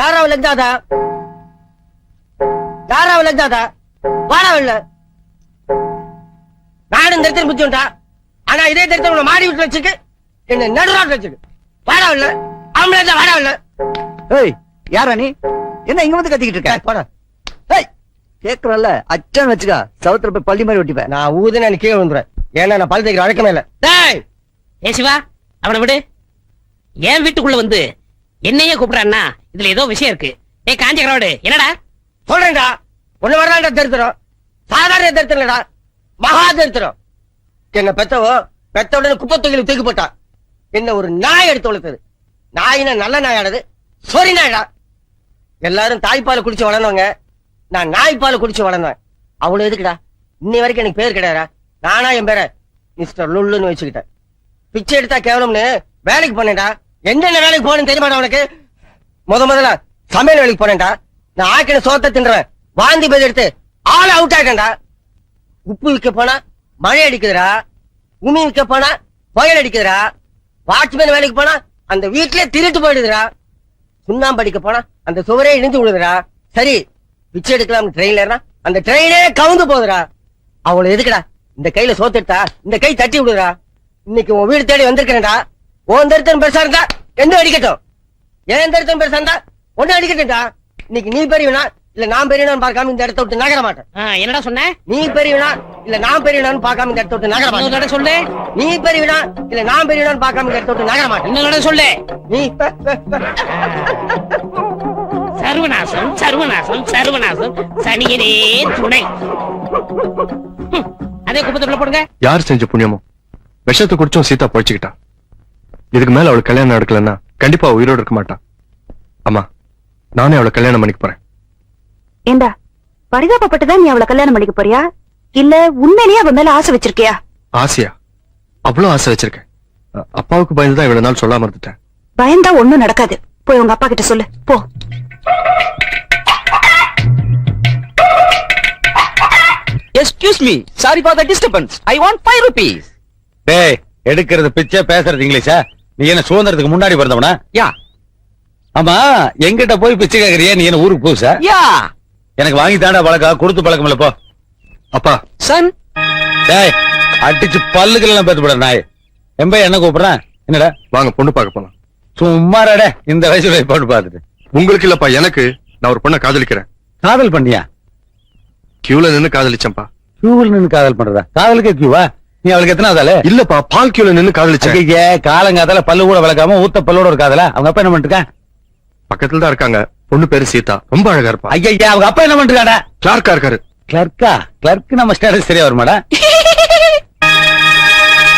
யாராவது லெஞ்சாதா யாராவது லெஞ்சாதா வாராவில்ல நானும் தரித்திரம் புத்தி உண்டா ஆனா இதே தரித்திரம் மாடி விட்டு வச்சுக்கு என்ன நடுராட்டு வச்சுக்கு வாராவில்ல ஆம்பளை வாராவில்ல. ஏய் யாரா நீ என்ன இங்க வந்து கத்திக்கிட்டு இருக்க? போடா. ஏய் கேக்குறல்ல அச்சான் வச்சுக்கா சவுத்துல போய் பள்ளி மாதிரி ஒட்டிப்பேன். நான் ஊதுன நீ கீழே வந்துடுறேன். ஏன்னா நான் பல் தைக்கிற வழக்கமே இல்ல. டேய் ஏ சிவா அவனை விடு. ஏன் வீட்டுக்குள்ள வந்து என்னையே கூப்பிடான்னா இதுல ஏதோ விஷயம் இருக்கு. ஏ காஞ்சிகரோடு என்னடா சொல்றேன்டா. ஒண்ணு வரலாண்டா தரித்திரம். சாதாரண தரித்திரம் இல்லடா, மகா தரித்திரம். என்ன பெத்தவோ பெத்த உடனே குப்பை தொகையில தூக்கி போட்டா. என்ன ஒரு நாய் எடுத்து வளர்த்தது. நாயினா நல்ல நாயானது சொரி நாயடா. எல்லாரும் தாய்ப்பாலை குடிச்சு வளர்ந்தவங்க, நான் நாய்ப்பாலை குடிச்சு வளர்ந்தேன். அவ்வளவு எதுக்குடா இன்னி வரைக்கும் எனக்கு பேர் கிடையாதா? நானா என் பேரை மிஸ்டர் லுல்லுன்னு வச்சுக்கிட்டேன். பிச்சை எடுத்தா கேவலம்னு வேலைக்கு போனேன்டா. என்னென்ன வேலைக்கு போனேன்னு தெரியுமாடா உனக்கு? முதல்ல சமையல் வேலைக்கு போனேன்டா. நான் ஆக்கின சோத்தை தின்றேன். வாந்தி பேர் எடுத்து ஆள் அவுட் ஆயிட்டேன்டா. உப்பு விற்க போனா மழை அடிக்குதுடா, உமி விற்க போனா புயல் அடிக்குதுடா, வாட்ச்மேன் வேலைக்கு போனா அந்த வீட்லயே திருட்டு போயிடுதுடா, சுண்ணாம்பு அடிக்க போனா அந்த சுவரே இடிஞ்சு விடுதுடா. சரி பிச்சை எடுக்கலாம் ட்ரெயின்ல ஏறினா அந்த ட்ரெயினே கவுந்து போகுதுடா. அவ்வளவு எதுக்குடா இந்த கையில சோத்துட்டா இந்த கை தட்டி விடுறா. இன்னைக்கு உன் வீடு தேடி வந்திருக்கேன்டா. உன் தரித்திரம் பெருசா இருந்தா என்ன அடிக்கட்டும், ஏன் தரித்திரம் பெருசா இருந்தா ஒண்ணு அடிக்கட்டும்டா. இன்னைக்கு நீ பெரியவனா இல்ல நான் பெரியவனான்னு பார்க்காம இந்த இடத்த விட்டு நகர மாட்டேன். என்னடா சொன்ன? நீ பெரியவனா இல்ல நான் பெரியவனான்னு பார்க்காம இந்த இடத்த விட்டு நகர மாட்டேன். சொல்லு. நீ பெரியவனா இல்ல நான் பெரியவனான்னு பார்க்காம இந்த இடத்த விட்டு நகர மாட்டேன். இன்னொரு சொல்லு. நீ சர்வநாசம் சர்வநாசம் சர்வநாசம் சனியனே துணை. அதே குப்பத்துக்குள்ள போடுங்க. யார் செஞ்ச புண்ணியமோ விஷத்தை குடிச்சும் சீதா பொழைச்சுக்கிட்டா. இதுக்கு மேல அவளுக்கு கல்யாணம் நடக்கலன்னா கண்டிப்பா உயிரோடு இருக்க மாட்டான். அம்மா நானே அவளை கல்யாணம் பண்ணிக்க போறேன். ஏண்டா பரிதாபப்பட்டுதான் நீ அவளை கல்யாணம் பண்ணிக்க போறியா இல்ல உண்மையிலேயே அவ மேல ஆசை வச்சிருக்கியா? ஆசையா? அவ்வளவு ஆசை வச்சிருக்கேன். அப்பாவுக்கு பயந்துதான் இவ்வளவு நாள் சொல்லாம இருந்துட்டேன். பயந்தா ஒண்ணும் நடக்காது. போய் உங்க அப்பா கிட்ட சொல்லு போ. Excuse me, sorry for the disturbance. I want 5 rupees. டேய் எடுக்கிறது பிச்சை பேசுறது இங்கிலீஷா? நீ என்ன சுதந்திரத்துக்கு முன்னாடி பிறந்தவனா? யா ஆமா எங்கிட்ட போய் பிச்சை கேக்குறியா? நீ என்ன ஊருக்கு புதுசா? யா எனக்கு வாங்கி தாண்டா பழக்கம், கொடுத்து பழக்கம் இல்ல போ. அப்பா சன். டேய் அடிச்சு பல்லுகள் எல்லாம் பேத்து போட நாய். எம்பை என்ன கூப்பிடுறான்? என்னடா வாங்க பொண்ணு பார்க்க போலாம். சும்மாடா இந்த வயசுல போட்டு பாத்துட்டு. உங்களுக்கு இல்லப்பா, எனக்கு. நான் ஒரு பொண்ணை காதலிக்கிறேன். காதல் பண்ணியா? கியூல நின்னு காதலிச்சேன்ப்பா. கியூவில் நின்னு காதல் பண்றதா? காதலுக்கே கியூவா? நீ அவளுக்கு எத்தனை ஆதால? இல்லப்பா, பால் கியூல நின்னு காதலிச்சேன். காலங்காதால பல்லு கூட விளக்காம ஊத்த பல்லோட ஒரு காதலா? அவங்க அப்பா என்ன பண்ணிருக்கான்? பக்கத்துல தான் இருக்காங்க. பொண்ணு பேரு சீதா, ரொம்ப அழகா இருப்பா. ஐயா அவங்க அப்பா என்ன பண்ணிருக்காடா? கிளார்க்கா இருக்காரு. கிளர்க்கா? கிளர்க் நம்ம ஸ்டேட்டஸ் சரியா வருமாடா?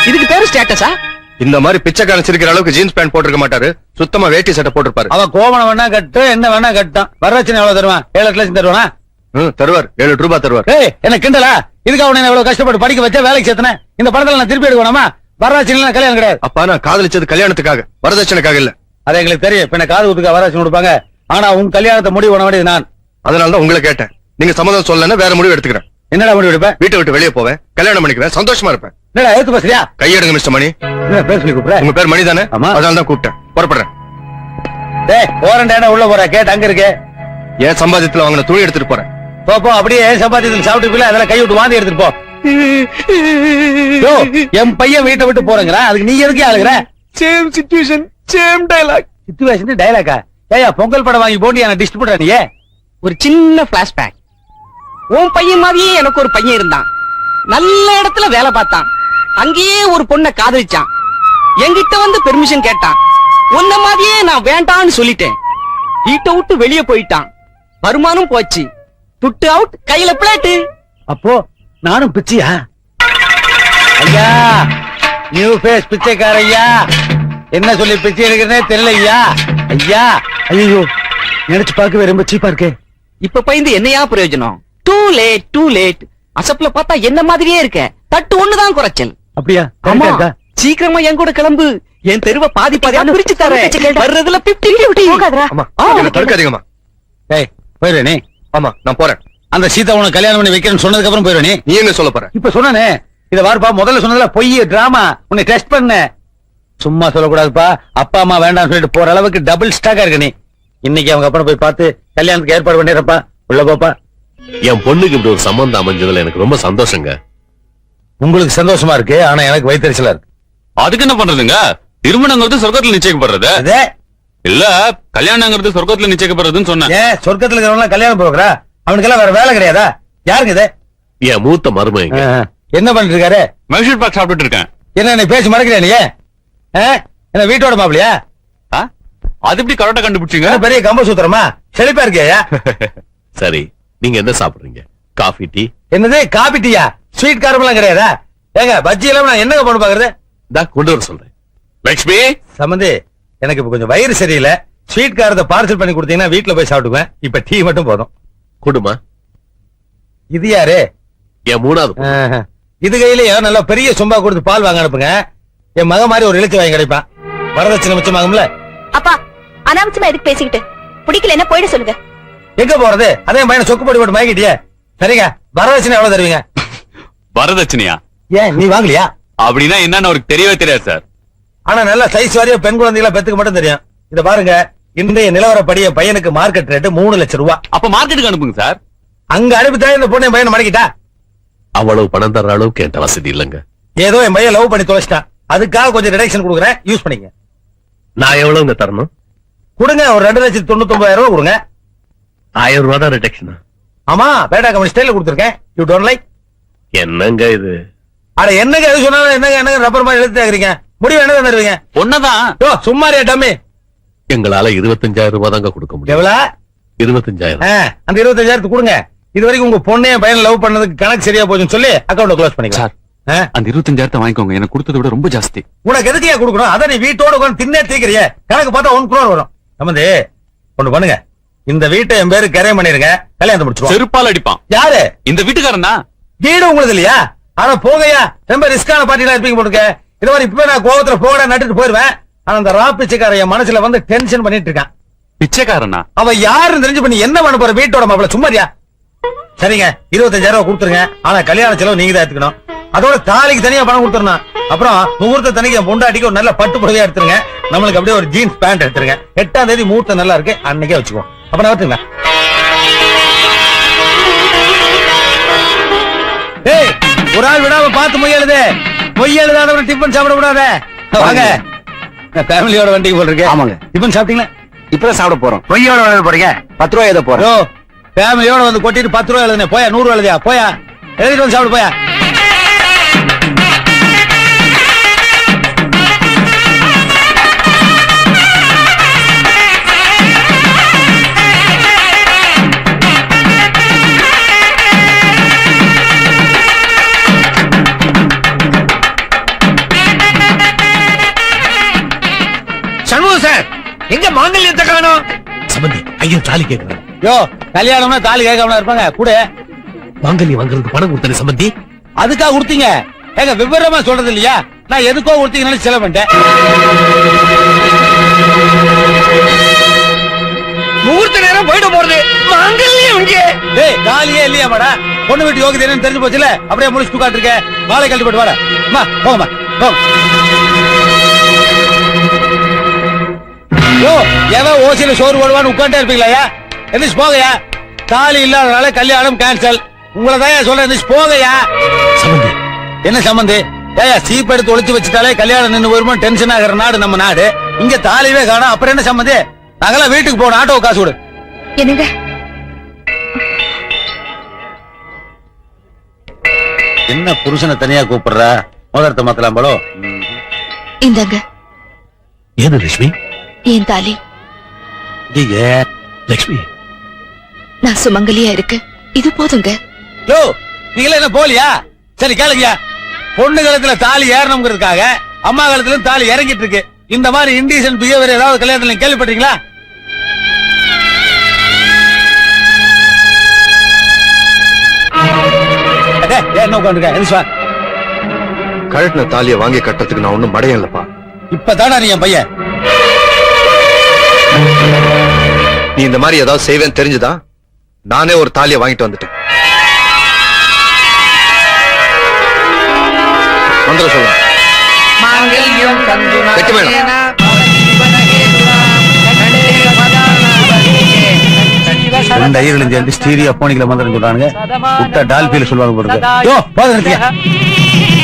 இதுக்கு பேரு ஸ்டேட்டஸா? இந்த மாதிரி பிச்சைக்காரன் சிரிக்கிற அளவுக்கு ஜீன்ஸ் பேண்ட் போட்டிருக்க மாட்டாரு. சுத்தமா வேட்டி சட்டை போட்டிருப்பாரு. அவன் கோவணம் வேணா கட்டு, என்ன வேணா கட்டும். வரட்சணை எவ்வளவு தருவான்? 7 லட்சம் தருவானா? தருவார். 7 ரூபாய் தருவார். ஏய் என்ன கிண்டலா? இதுக்கு அவனை எவ்வளவு கஷ்டப்பட்டு படிக்க வச்சா வேலைக்கு சேர்த்தன. இந்த படத்துல நான் திருப்பி எடுக்கணுமா? வரட்சணை கல்யாணம் கிடையாது. அப்பா நான் காதலிச்சது கல்யாணத்துக்காக, வரதட்சணைக்காக இல்ல. அது எங்களுக்கு தெரியும். இப்ப என்ன காது குத்துக்க வரட்சணை கொடுப்பாங்க. ஆனா உன் கல்யாணத்தை முடிவு பண்ண வேண்டியது நான். அதனாலதான் உங்களை கேட்டேன். நீங்க சம்மதம் சொல்லலன்னா வேற முடிவு எடுத்துக்கிறேன். என்னடா முடிவு எடுப்பேன்? வீட்டை விட்டு வெளியே போவேன், கல்யாணம் பண்ணிக்குவேன், சந்தோஷமா இருப்பேன். என்னடா எடுத்து பேசுறியா? கையெடுங்க மிஸ்டர் மணி. என்ன பேர் சொல்லி கூப்பிடுற? உங்க பேர் மணி தானே? ஆமா. அதனால தான் கூப்பிட்டேன். புறப்படுறேன். டேய் போறேன்டா, உள்ள போற கேட் அங்க இருக்கு. என் சம்பாதியத்துல வாங்கின துணி எடுத்துட்டு போறேன். போ அப்படியே சம்பாத்தியத்தில் சாப்பிட்டு போய் அதெல்லாம் கை விட்டு வாந்தி எடுத்துட்டு போ. என் பையன் வீட்டை விட்டு போறேங்கிறான், அதுக்கு நீ எதுக்கு ஆளுகிற? Same situation, same dialogue. Situation டைலாக்கா? ஏயா பொங்கல் படம் வாங்கி போண்டி என்ன டிஸ்ட் பண்ற நீ? ஒரு சின்ன பிளாஷ்பேக். உன் பையன் மாதிரியே எனக்கு ஒரு பையன் இருந்தான். நல்ல இடத்துல வேலை பார்த்தான். அங்கேயே ஒரு பொண்ணை காதலிச்சான். என்கிட்ட வந்து பெர்மிஷன் கேட்டான். உன்ன மாதிரியே நான் வேண்டான்னு சொல்லிட்டேன். வீட்டை விட்டு வெளியே போயிட்டான். வருமானம் போச்சு. துட்டு அவுட், கையில பிளேட்டு. அப்போ நானும் பிச்சையா? ஐயா நியூ ஃபேஸ் பிச்சைக்கார ஐயா, என்ன சொல்லி பிச்சை எடுக்கிறனே தெரியல ஐயா. ஐயா ஐயோ நினைச்சு பார்க்கவே ரொம்ப சீப்பா இருக்கு. இப்ப பயந்து என்னையா பிரயோஜனம்? Too late, too late. அசப்ல பார்த்தா என்ன மாதிரியே இருக்க. தட்டு ஒண்ணுதான் குறைச்சல். அப்படியா? ஆமா. சீக்கிரமா என் கூட கிளம்பு. என் தெருவை பாதி பாதியா பிரிச்சு தரேன். வர்றதுல 50-50. ஆமா, என்ன தடுக்காதீங்கம்மா. ஏய் போயிரு நீ. ஆமா நான் போறேன். அந்த சீதா உனக்கு கல்யாணம் பண்ணி வைக்கிறேன்னு சொன்னதுக்கு அப்புறம் போயிரு நீ. நீ என்ன சொல்ல போற? இப்ப சொன்னானே இத வாருப்பா, முதல்ல சொன்னதுல பொய் டிராமா. உன்னை டெஸ்ட் பண்ண. சும்மா சொல்லக்கூடாதுப்பா. அப்பா அம்மா வேண்டாம்னு சொல்லிட்டு போற அளவுக்கு டபுள் ஸ்டாக்கா இருக்க நீ. இன்னைக்கு அவங்க அப்பனை போய் பார்த்து கல்யாணத்துக்கு ஏற்பாடு பண்ணிடுறப்பா. உள்ள போப்பா. என் பொண்ணுக்கு இப்படி ஒரு சம்பந்தம் அமைஞ்சதுல எனக்கு ரொம்ப சந்தோஷங்க. உங்களுக்கு சந்தோஷமா இருக்கு, ஆனா எனக்கு வயிற்றுச்சலா இருக்கு. அதுக்கு என்ன பண்றதுங்க? திருமணங்கிறது சொர்க்கத்துல நிச்சயிக்கப்படுறது அதே இல்ல, கல்யாணங்கிறது சொர்க்கத்துல நிச்சயிக்கப்படுறதுன்னு சொன்னேன். ஏன் சொர்க்கத்துல இருக்கிறவங்க கல்யாணம் போகிறா? அவனுக்கெல்லாம் வேற வேலை கிடையாதா? யாருங்க இது? என் மூத்த மருமைங்க. என்ன பண்ணிட்டு இருக்காரு? மைசூர் பாக் சாப்பிட்டுட்டு இருக்கேன். என்ன பேசி மறக்கிறேன் நீ? என்ன வீட்டோட மாப்பிளையா? அது எப்படி கரெக்டா கண்டுபிடிச்சீங்க? பெரிய கம்ப சூத்திரமா? செழிப்பா இருக்கியா? சரி, நீங்க என்ன சாப்பிடுறீங்க? Coffee, tea? என்னது காபி டீயா? ஸ்வீட் காரமெல்லாம் கிடையாதா? ஏங்க பஜ்ஜி எல்லாம் நான் என்னங்க பண்ணு பாக்குறது? கொண்டு வர சொல்றேன். லட்சுமி சம்பந்தி, எனக்கு இப்ப கொஞ்சம் வயிறு சரியில்லை. ஸ்வீட் காரத்தை பார்சல் பண்ணி கொடுத்தீங்கன்னா வீட்டுல போய் சாப்பிட்டுக்குவேன். இப்ப டீ மட்டும் போதும். குடுமா. இது யாரு? என் மூணாவது பொண்ணு. இது கையிலயே நல்லா பெரிய சொம்பா கொடுத்து பால் வாங்க அனுப்புங்க. என் மக மாதிரி ஒரு இழுத்து வாங்கி கிடைப்பான். வரதட்சணை மிச்சமாகும்ல. அப்பா அனாவசியமா எதுக்கு பேசிக்கிட்டு? பிடிக்கல என்ன போயிட சொல்லுங்க. எங்க போறது? அதே பையனை சொக்கு போட்டு போட்டு வாங்கிட்டியே. சரிங்க, வரதட்சணை எவ்வளவு தருவீங்க? வரதட்சணையா? ஏன் நீ வாங்கலையா? அப்படின்னா என்னன்னு அவருக்கு தெரியவே தெரியாது சார். ஆனா நல்ல சைஸ் வாரியா பெண் குழந்தைகளை பெத்துக்கு மட்டும் தெரியும். இத பாருங்க, இன்றைய நிலவரப்படிய பையனுக்கு மார்க்கெட் ரேட் 3 லட்சம் ரூபாய். அப்ப மார்க்கெட்டுக்கு அனுப்புங்க சார். அங்க அனுப்பித்தான் இந்த பொண்ணு என் பையனை மடக்கிட்டா. அவ்வளவு பணம் தர்ற அளவுக்கு என்கிட்ட வசதி இல்லைங்க. ஏதோ என் பையன் லவ் பண்ணி தொலைச்சிட்டான். அதுக்காக கொஞ்சம் ரிடக்ஷன் கொடுக்குறேன், யூஸ் பண்ணிக்க. நான் எவ்வளவுங்க தரணும்? கொடுங்க, ஒரு 2,99,000 ரூபாய் கொடுங்க. 1000 ரூபாய் தான் ரிடக்ஷனா? ஆமா, பேட்டா கம்பெனி ஸ்டைல கொடுத்துருக்கேன். You don't like? என்னங்க இது? அட என்னங்க எது சொன்னாலும் என்னங்க ரப்பர் மாதிரி எழுத்து கேக்குறீங்க? முடிவு என்ன தருவீங்க? ஒன்னதான். சும்மாரியா டம்மி. எங்களால 25,000 ரூபாய் தாங்க கொடுக்க முடியும். எவ்வளவு? 25,000. அந்த 25,000 கொடுங்க. இது வரைக்கும் உங்க பொண்ணே பையன் லவ் பண்ணதுக்கு கணக்கு சரியா போச்சுன்னு சொல்லி அக்கௌண்ட் க்ளோஸ் பண்ணிக்கலாம். அந்த 25,000 வாங்கிக்கோங்க. எனக்கு கொடுத்ததை விட ரொம்ப ஜாஸ்தி. உனக்கு எதுக்கு கொடுக்கணும்? அத நீ வீட்டோட உட்கார்ந்து தின்னே தீக்கிறிய. கணக்கு பார்த்தா 1 crore வரும். சம்பந்தி, ஒண்ணு பண்ணுங்க. இந்த வீட்டை என் பேரு கரை பண்ணிருங்க, கல்யாணம் முடிச்சிருவோம். செருப்பால் அடிப்பான். யாரு? இந்த வீட்டுக்காரன் தான். வீடு உங்களுக்கு இல்லையா? ஆனா போகையா, ரொம்ப ரிஸ்கான பார்ட்டிலாம் இருப்பீங்க போட்டுக்க. இது மாதிரி இப்ப நான் கோவத்துல போட நட்டுட்டு போயிருவேன். ஆனா அந்த ராப்பிச்சக்கார என் மனசுல வந்து டென்ஷன் பண்ணிட்டு இருக்கான். பிச்சைக்காரனா? அவ யாருன்னு தெரிஞ்சு பண்ணி என்ன பண்ண போற? வீட்டோட மாப்பிள சும்மாரியா? சரிங்க, 25,000 ரூபாய் கொடுத்துருங்க. ஆனா கல்யாண செலவு நீங்க தான் எடுத்துக்கணும். அதோட தாலிக்கு தனியா பணம் கொடுத்துருணும். அப்புறம் முகூர்த்த தனிக்கு என் பொண்டாட்டிக்கு ஒரு நல்ல பட்டு புடவையா எடுத்துருங்க. நம்மளுக்கு அப்படியே ஒரு ஜீன்ஸ் பேண்ட் எடுத்துருங்க. 8ஆம் தேதி முகூர்த்தம் நல்லா இருக்கு, அன்னைக்கே வச்சுக்குவோம். அப்ப நான் வரட்டுங்களா? ஏய், ஒரு ஆள் விடாம பார்த்து மொய் எழுதாதவன டிஃபன் சாப்பிட கூடாத. வாங்க, ஃபேமிலியோட வண்டிக்கு போல் இருக்கு. ஆமாங்க. டிஃபன் சாப்பிட்டீங்களா? இப்பதான் சாப்பிட போறோம். மொய்யோட எழுத போறீங்க? 10 ரூபாய் ஏதோ போறோம். ஃபேமிலியோட வந்து கொட்டிட்டு 10 ரூபாய் எழுதுனே. போயா, 100 ரூபாய் எழுதியா? போயா, எழுதிட்டு வந்து சாப்பிடு போயா. சண்முகம் சார், எங்க மாங்கல்யத்தை காணோம்? சம்பந்தி, ஐயன் தாலி கேட்கிறாரு. யோ, கல்யாணம்னா தாலி கேட்காம இருப்பாங்க. கூட மாங்கல்யம் வாங்குறதுக்கு பணம் கொடுத்தேன் சம்பந்தி. அதுக்காக கொடுத்தீங்க? ஏங்க விவரமா சொல்றது இல்லையா? நான் எதுக்கோ கொடுத்தீங்கன்னு செலவு பண்ணிட்டேன். முகூர்த்த நேரம் போயிட போறது. மாங்கல்யம் இங்கே. டேய், தாலியே இல்லையா மாடா? பொண்ணு வீட்டு யோகிதை என்னன்னு தெரிஞ்சு போச்சுல, அப்படியே முடிச்சுட்டு உட்கார்ந்துருக்க. வாழை கழட்டி போட்டு வாடா. அம்மா போங்கம்மா, போங்க. யோ, எவன் ஓசியில சோறு போடுவான்னு உட்காந்துட்டே இருப்பீங்களா? எந்திரிச்சு போகையா. தாலி இல்லாதனால கல்யாணம் கேன்சல். உங்களை தான் சொல்றேன், எந்திரிச்சு போகையா. சம்பந்தி, என்ன சம்பந்தி? ஏயா, சீப் எடுத்து ஒளிச்சு வச்சுட்டாலே கல்யாணம் நின்று வருமா? டென்ஷன் ஆகிற நாடு நம்ம நாடு. இங்க தாலிவே காணோம், அப்புறம் என்ன சம்பந்தி? நாங்கெல்லாம் வீட்டுக்கு போகணும். ஆட்டோ காசு கொடு. என்னங்க என்ன புருஷனை தனியா கூப்பிடுற? முதல்த்த மாத்தலாம் போலோ. இந்தாங்க ஏது லட்சுமி? என் தாலி. லட்சுமி, நான் சுமங்கலியா இருக்கு, இது போதுங்க. யோ, நீங்களே என்ன போலியா? சரி கேளுங்க. பொண்ணு காலத்துல தாலி ஏறணுங்கிறதுக்காக அம்மா காலத்துல தாலி இறங்கிட்டு இருக்கு. இந்த மாதிரி இன்டீசன்ட் பிஹேவியர் ஏதாவது கல்யாணத்துல நீங்க கேள்விப்பட்டீங்களா? என்ன உட்காந்துருக்க? கழட்டின தாலியை வாங்கி கட்டுறதுக்கு நான் ஒண்ணும் மடையன் இல்லப்பா. இப்பதானா நீ என் பையன்? நீ இந்த மாதிரி ஏதாவது செய்வேன்னு தெரிஞ்சுதான் நானே ஒரு தாலியை வாங்கிட்டு வந்துட்டேன். வந்துட சொல்ல மாங்கல்யம் வைக்க வேணாம். ரெண்டு ஐயர்களும் சேர்ந்து ஸ்டீரியோ போனிக்கல மந்திரம் சொல்றானுங்க. விட்டா டால்பியில சொல்லுவாங்க போறது. யோ, போதும் நிறுத்திக்க.